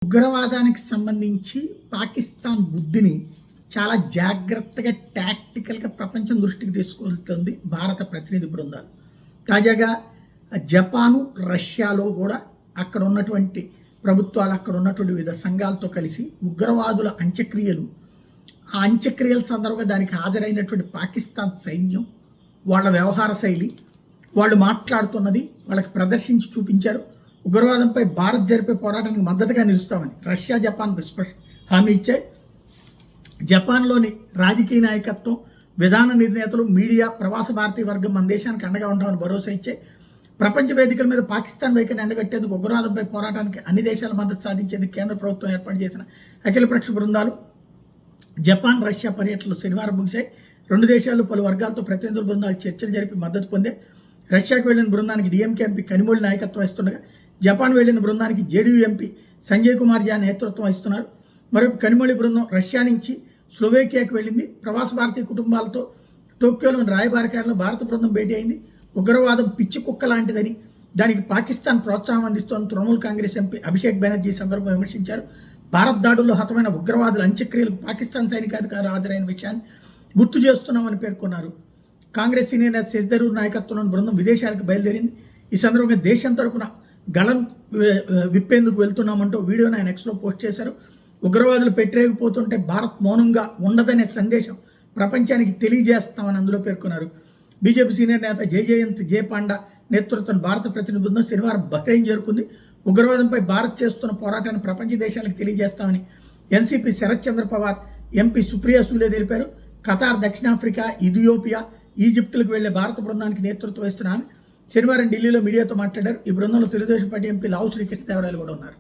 ఉగ్రవాదానికి సంబంధించి పాకిస్తాన్ బుద్ధిని చాలా జాగ్రత్తగా టాక్టికల్గా ప్రపంచం దృష్టికి తీసుకెళ్తుంది భారత ప్రతినిధి బృందాలు. తాజాగా జపాను, రష్యాలో కూడా అక్కడ ఉన్నటువంటి ప్రభుత్వాలు, అక్కడ ఉన్నటువంటి వివిధ సంఘాలతో కలిసి ఉగ్రవాదుల అంత్యక్రియలు, ఆ అంత్యక్రియల సందర్భంగా దానికి హాజరైనటువంటి పాకిస్తాన్ సైన్యం, వాళ్ళ వ్యవహార శైలి, వాళ్ళు మాట్లాడుతున్నది వాళ్ళకి ప్రదర్శించి చూపించారు. ఉగ్రవాదంపై భారత్ జరిపే పోరాటానికి మద్దతుగా నిలుస్తామని రష్యా, జపాన్ హామీ ఇచ్చాయి. జపాన్లోని రాజకీయ నాయకత్వం, విధాన నిర్ణేతలు, మీడియా, ప్రవాస భారతీయ వర్గం మన దేశానికి అండగా ఉంటామని భరోసా ఇచ్చాయి. ప్రపంచ వేదికల మీద పాకిస్తాన్ వైఖరిని ఎండగట్టేందుకు, ఉగ్రవాదంపై పోరాటానికి అన్ని దేశాల మద్దతు సాధించేందుకు కేంద్ర ప్రభుత్వం ఏర్పాటు చేసిన అఖిలపక్ష బృందాలు జపాన్, రష్యా పర్యటనలు శనివారం ముగిశాయి. రెండు దేశాల్లో పలు వర్గాలతో ప్రతినిధుల బృందాలు చర్చలు జరిపి మద్దతు పొందే. రష్యాకు వెళ్లిన బృందానికి డిఎంకే ఎంపీ కనిమొళి నాయకత్వం వస్తుండగా, జపాన్ వెళ్లిన బృందానికి జేడీయూ ఎంపీ సంజయ్ కుమార్ జా నేతృత్వం వహిస్తున్నారు. మరొక కనిమొళి బృందం రష్యా నుంచి స్లోవేకియాకు వెళ్ళింది. ప్రవాస భారతీయ కుటుంబాలతో టోక్యోలోని రాయబార కార్యాలయంలో భారత బృందం భేటీ అయింది. ఉగ్రవాదం పిచ్చి కుక్క లాంటిదని, దానికి పాకిస్తాన్ ప్రోత్సాహం అందిస్తోన్న తృణమూల్ కాంగ్రెస్ ఎంపీ అభిషేక్ బెనర్జీ సందర్భంగా విమర్శించారు. భారత్ దాడుల్లో హతమైన ఉగ్రవాదుల అంత్యక్రియలకు పాకిస్తాన్ సైనికాధికారులు హాజరైన విషయాన్ని గుర్తు చేస్తున్నామని పేర్కొన్నారు. కాంగ్రెస్ సీనియర్ నేత శశి థరూర్ నాయకత్వంలోని బృందం విదేశాలకు బయలుదేరింది. ఈ సందర్భంగా దేశం తరపున గళం విప్పేందుకు వెళ్తున్నామంటూ వీడియోని ఆయన ఎక్స్లో పోస్ట్ చేశారు. ఉగ్రవాదులు పెట్టరేగిపోతుంటే భారత్ మౌనంగా ఉండదనే సందేశం ప్రపంచానికి తెలియజేస్తామని అందులో పేర్కొన్నారు. బీజేపీ సీనియర్ నేత జయజయంత్ జే పాండా నేతృత్వం భారత ప్రతినిధి బృందం శనివారం బహ్రెయిన్ చేరుకుంది. ఉగ్రవాదంపై భారత్ చేస్తున్న పోరాటాన్ని ప్రపంచ దేశాలకు తెలియజేస్తామని ఎన్సీపీ శరత్ చంద్ర పవార్, ఎంపీ సుప్రియా సూలే తెలిపారు. ఖతార్, దక్షిణాఫ్రికా, ఇథియోపియా, ఈజిప్టులకు వెళ్లే భారత బృందానికి నేతృత్వం వహిస్తున్న ఆమె శనివారం ఢిల్లీలో మీడియాతో మాట్లాడారు. ఈ బృందంలో తెలుగుదేశం పార్టీ ఎంపీ లావు శ్రీకృష్ణదేవరాయలు కూడా ఉన్నారు.